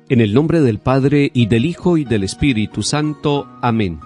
En el nombre del Padre, y del Hijo, y del Espíritu Santo. Amén.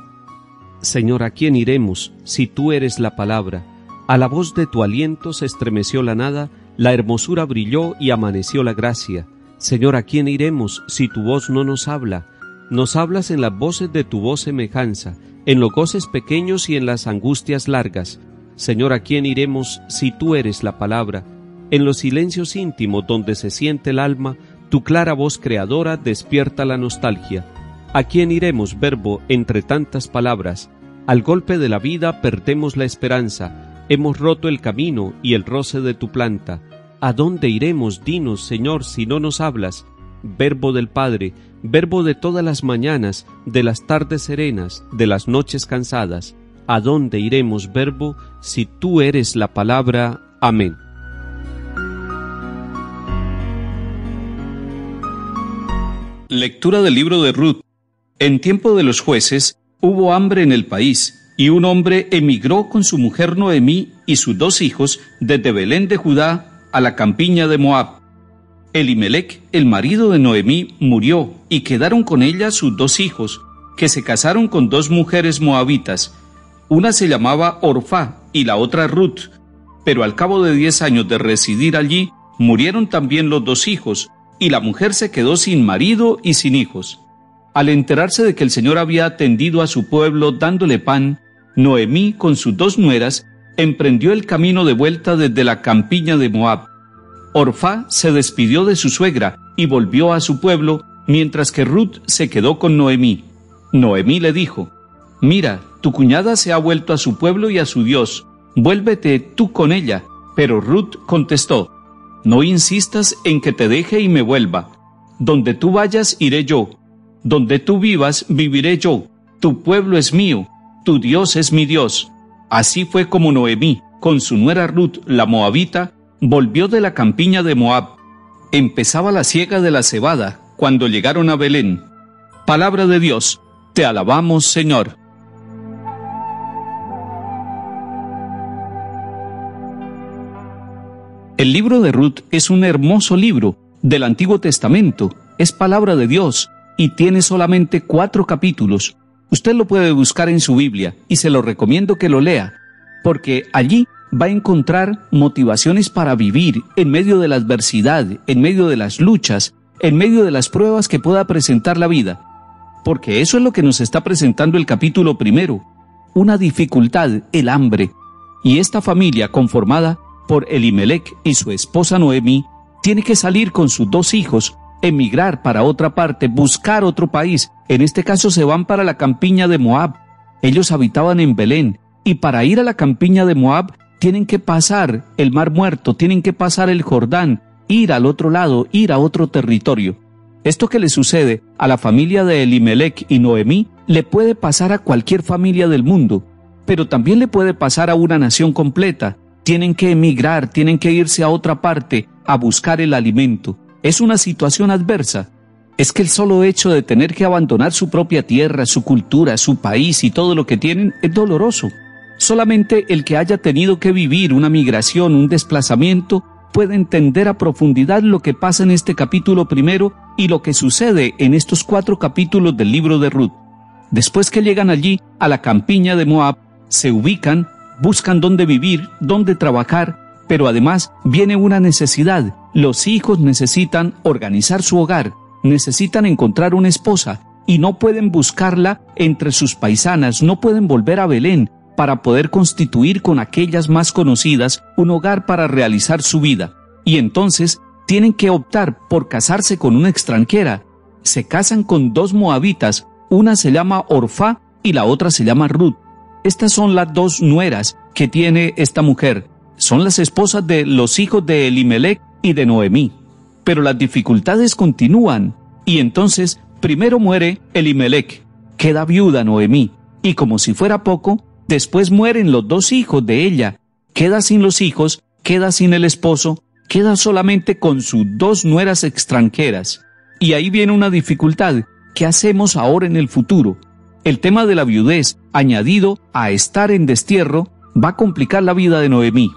Señor, ¿a quién iremos si tú eres la palabra? A la voz de tu aliento se estremeció la nada, la hermosura brilló y amaneció la gracia. Señor, ¿a quién iremos si tu voz no nos habla? Nos hablas en las voces de tu voz semejanza, en los goces pequeños y en las angustias largas. Señor, ¿a quién iremos si tú eres la palabra? En los silencios íntimos donde se siente el alma, tu clara voz creadora despierta la nostalgia. ¿A quién iremos, Verbo, entre tantas palabras? Al golpe de la vida perdemos la esperanza, hemos roto el camino y el roce de tu planta. ¿A dónde iremos, dinos, Señor, si no nos hablas? Verbo del Padre, verbo de todas las mañanas, de las tardes serenas, de las noches cansadas. ¿A dónde iremos, Verbo, si tú eres la palabra? Amén. Lectura del libro de Ruth. En tiempo de los jueces hubo hambre en el país, y un hombre emigró con su mujer Noemí y sus 2 hijos desde Belén de Judá a la campiña de Moab. Elimelec, el marido de Noemí, murió, y quedaron con ella sus 2 hijos, que se casaron con 2 mujeres moabitas. Una se llamaba Orfá y la otra Ruth, pero al cabo de 10 años de residir allí, murieron también los 2 hijos, y la mujer se quedó sin marido y sin hijos. Al enterarse de que el Señor había atendido a su pueblo dándole pan, Noemí, con sus 2 nueras, emprendió el camino de vuelta desde la campiña de Moab. Orfá se despidió de su suegra y volvió a su pueblo, mientras que Ruth se quedó con Noemí. Noemí le dijo: «Mira, tu cuñada se ha vuelto a su pueblo y a su Dios, vuélvete tú con ella». Pero Ruth contestó: «No insistas en que te deje y me vuelva. Donde tú vayas, iré yo. Donde tú vivas, viviré yo. Tu pueblo es mío, tu Dios es mi Dios». Así fue como Noemí, con su nuera Ruth, la moabita, volvió de la campiña de Moab. Empezaba la siega de la cebada cuando llegaron a Belén. Palabra de Dios, te alabamos, Señor. El libro de Ruth es un hermoso libro del Antiguo Testamento, es palabra de Dios y tiene solamente 4 capítulos. Usted lo puede buscar en su Biblia y se lo recomiendo que lo lea, porque allí va a encontrar motivaciones para vivir en medio de la adversidad, en medio de las luchas, en medio de las pruebas que pueda presentar la vida. Porque eso es lo que nos está presentando el capítulo 1, una dificultad, el hambre. Y esta familia conformada por Elimelec y su esposa Noemí, tiene que salir con sus 2 hijos, emigrar para otra parte, buscar otro país. En este caso se van para la campiña de Moab. Ellos habitaban en Belén, y para ir a la campiña de Moab tienen que pasar el Mar Muerto, tienen que pasar el Jordán, ir al otro lado, ir a otro territorio. Esto que le sucede a la familia de Elimelec y Noemí le puede pasar a cualquier familia del mundo, pero también le puede pasar a una nación completa. Tienen que emigrar, tienen que irse a otra parte a buscar el alimento. Es una situación adversa. Es que el solo hecho de tener que abandonar su propia tierra, su cultura, su país y todo lo que tienen es doloroso. Solamente el que haya tenido que vivir una migración, un desplazamiento, puede entender a profundidad lo que pasa en este capítulo 1 y lo que sucede en estos 4 capítulos del libro de Ruth. Después que llegan allí, a la campiña de Moab, se ubican, buscan dónde vivir, dónde trabajar, pero además viene una necesidad. Los hijos necesitan organizar su hogar, necesitan encontrar una esposa y no pueden buscarla entre sus paisanas, no pueden volver a Belén para poder constituir con aquellas más conocidas un hogar para realizar su vida. Y entonces tienen que optar por casarse con una extranjera. Se casan con 2 moabitas, una se llama Orfá y la otra se llama Ruth. Estas son las 2 nueras que tiene esta mujer. Son las esposas de los hijos de Elimelec y de Noemí. Pero las dificultades continúan, y entonces primero muere Elimelec, queda viuda Noemí, y como si fuera poco, después mueren los 2 hijos de ella, queda sin los hijos, queda sin el esposo, queda solamente con sus 2 nueras extranjeras. Y ahí viene una dificultad. ¿Qué hacemos ahora en el futuro? El tema de la viudez, añadido a estar en destierro, va a complicar la vida de Noemí.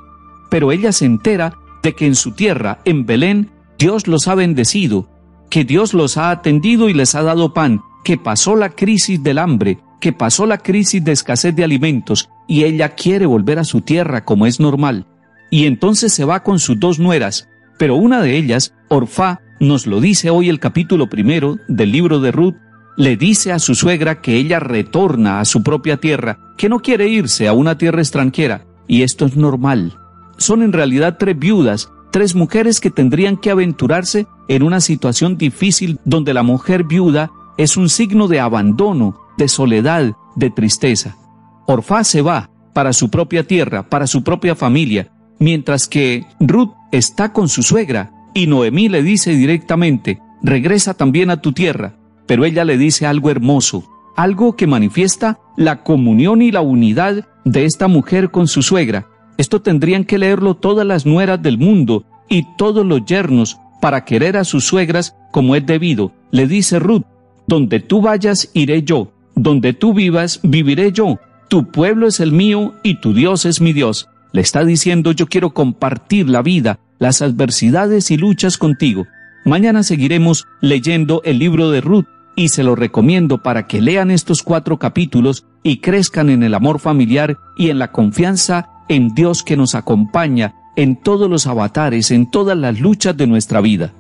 Pero ella se entera de que en su tierra, en Belén, Dios los ha bendecido, que Dios los ha atendido y les ha dado pan, que pasó la crisis del hambre, que pasó la crisis de escasez de alimentos, y ella quiere volver a su tierra como es normal. Y entonces se va con sus dos nueras, pero una de ellas, Orfá, nos lo dice hoy el capítulo 1 del libro de Ruth, le dice a su suegra que ella retorna a su propia tierra, que no quiere irse a una tierra extranjera, y esto es normal. Son en realidad 3 viudas, 3 mujeres que tendrían que aventurarse en una situación difícil donde la mujer viuda es un signo de abandono, de soledad, de tristeza. Orfá se va para su propia tierra, para su propia familia, mientras que Ruth está con su suegra, y Noemí le dice directamente, regresa también a tu tierra, pero ella le dice algo hermoso, algo que manifiesta la comunión y la unidad de esta mujer con su suegra. Esto tendrían que leerlo todas las nueras del mundo y todos los yernos para querer a sus suegras como es debido. Le dice Ruth, donde tú vayas iré yo, donde tú vivas viviré yo, tu pueblo es el mío y tu Dios es mi Dios. Le está diciendo, yo quiero compartir la vida, las adversidades y luchas contigo. Mañana seguiremos leyendo el libro de Ruth y se lo recomiendo para que lean estos 4 capítulos y crezcan en el amor familiar y en la confianza en Dios que nos acompaña en todos los avatares, en todas las luchas de nuestra vida.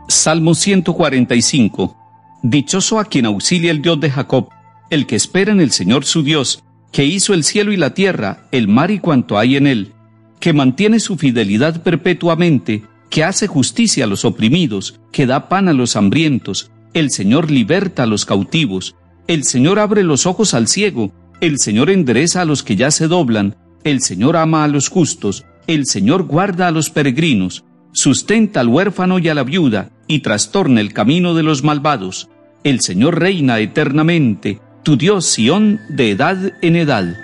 Salmo 145. Dichoso a quien auxilia el Dios de Jacob, el que espera en el Señor su Dios, que hizo el cielo y la tierra, el mar y cuanto hay en él, que mantiene su fidelidad perpetuamente, que hace justicia a los oprimidos, que da pan a los hambrientos. El Señor liberta a los cautivos. El Señor abre los ojos al ciego. El Señor endereza a los que ya se doblan. El Señor ama a los justos. El Señor guarda a los peregrinos. Sustenta al huérfano y a la viuda, y trastorna el camino de los malvados. El Señor reina eternamente, tu Dios Sión de edad en edad.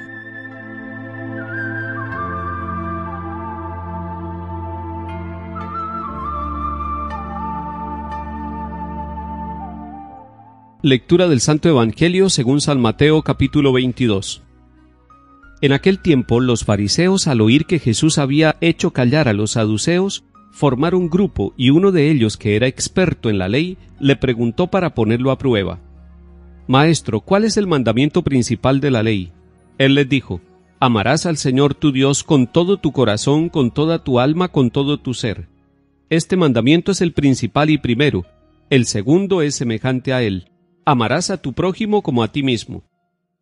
Lectura del Santo Evangelio según San Mateo capítulo 22. En aquel tiempo los fariseos, al oír que Jesús había hecho callar a los saduceos, formaron un grupo, y uno de ellos, que era experto en la ley, le preguntó para ponerlo a prueba: Maestro, ¿cuál es el mandamiento principal de la ley? Él les dijo: Amarás al Señor tu Dios con todo tu corazón, con toda tu alma, con todo tu ser. Este mandamiento es el principal y primero. El segundo es semejante a él: amarás a tu prójimo como a ti mismo.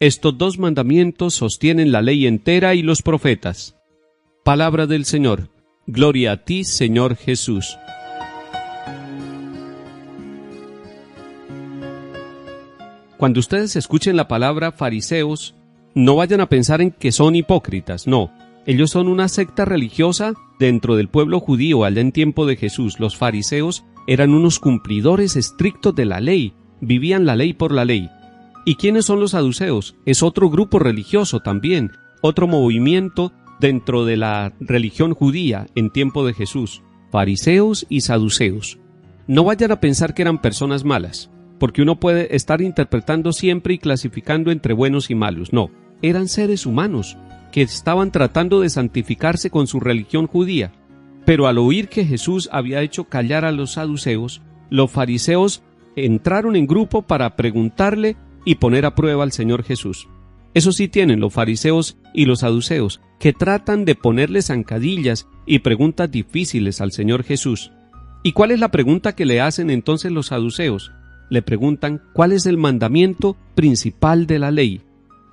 Estos 2 mandamientos sostienen la ley entera y los profetas. Palabra del Señor. Gloria a ti, Señor Jesús. Cuando ustedes escuchen la palabra fariseos, no vayan a pensar en que son hipócritas, no. Ellos son una secta religiosa dentro del pueblo judío allá en tiempo de Jesús. Los fariseos eran unos cumplidores estrictos de la ley, vivían la ley por la ley. ¿Y quiénes son los saduceos? Es otro grupo religioso también, otro movimiento dentro de la religión judía en tiempo de Jesús. Fariseos y saduceos. No vayan a pensar que eran personas malas, porque uno puede estar interpretando siempre y clasificando entre buenos y malos. No, eran seres humanos que estaban tratando de santificarse con su religión judía. Pero al oír que Jesús había hecho callar a los saduceos, los fariseos entraron en grupo para preguntarle y poner a prueba al Señor Jesús. Eso sí tienen los fariseos y los saduceos, que tratan de ponerle zancadillas y preguntas difíciles al Señor Jesús. ¿Y cuál es la pregunta que le hacen entonces los saduceos? Le preguntan ¿cuál es el mandamiento principal de la ley?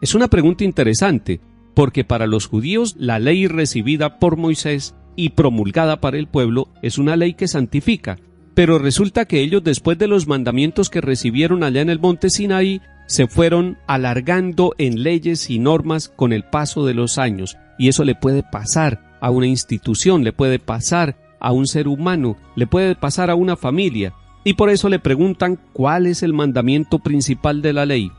Es una pregunta interesante, porque para los judíos la ley recibida por Moisés y promulgada para el pueblo es una ley que santifica, pero resulta que ellos, después de los mandamientos que recibieron allá en el monte Sinaí, se fueron alargando en leyes y normas con el paso de los años, y eso le puede pasar a una institución, le puede pasar a un ser humano, le puede pasar a una familia, y por eso le preguntan ¿cuál es el mandamiento principal de la ley?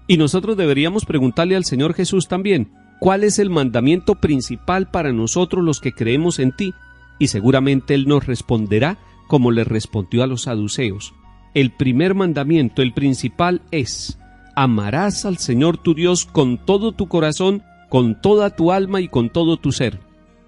Y nosotros deberíamos preguntarle al Señor Jesús también, ¿cuál es el mandamiento principal para nosotros los que creemos en ti? Y seguramente Él nos responderá como le respondió a los saduceos. El primer mandamiento, el principal, es: amarás al Señor tu Dios con todo tu corazón, con toda tu alma y con todo tu ser.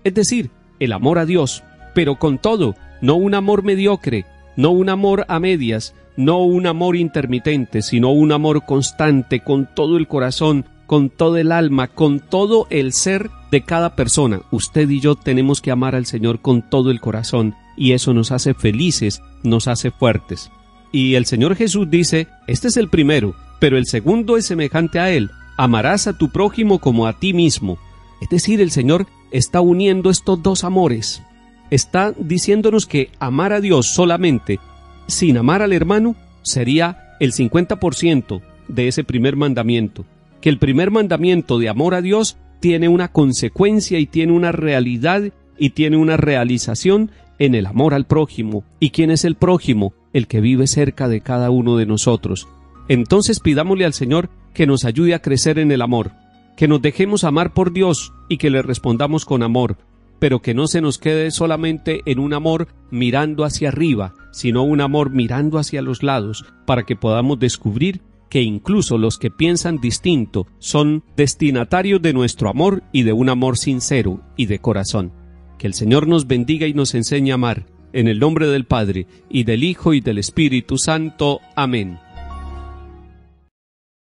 Es decir, el amor a Dios, pero con todo, no un amor mediocre, no un amor a medias, no un amor intermitente, sino un amor constante, con todo el corazón, con todo el alma, con todo el ser de cada persona. Usted y yo tenemos que amar al Señor con todo el corazón, y eso nos hace felices, nos hace fuertes. Y el Señor Jesús dice, este es el primero, pero el segundo es semejante a él: amarás a tu prójimo como a ti mismo. Es decir, el Señor está uniendo estos dos amores. Está diciéndonos que amar a Dios solamente, sin amar al hermano, sería el 50% de ese primer mandamiento. Que el primer mandamiento de amor a Dios tiene una consecuencia y tiene una realidad y tiene una realización en el amor al prójimo. ¿Y quién es el prójimo? El que vive cerca de cada uno de nosotros. Entonces pidámosle al Señor que nos ayude a crecer en el amor, que nos dejemos amar por Dios y que le respondamos con amor, pero que no se nos quede solamente en un amor mirando hacia arriba, sino un amor mirando hacia los lados, para que podamos descubrir que incluso los que piensan distinto son destinatarios de nuestro amor y de un amor sincero y de corazón. Que el Señor nos bendiga y nos enseñe a amar, en el nombre del Padre, y del Hijo, y del Espíritu Santo. Amén.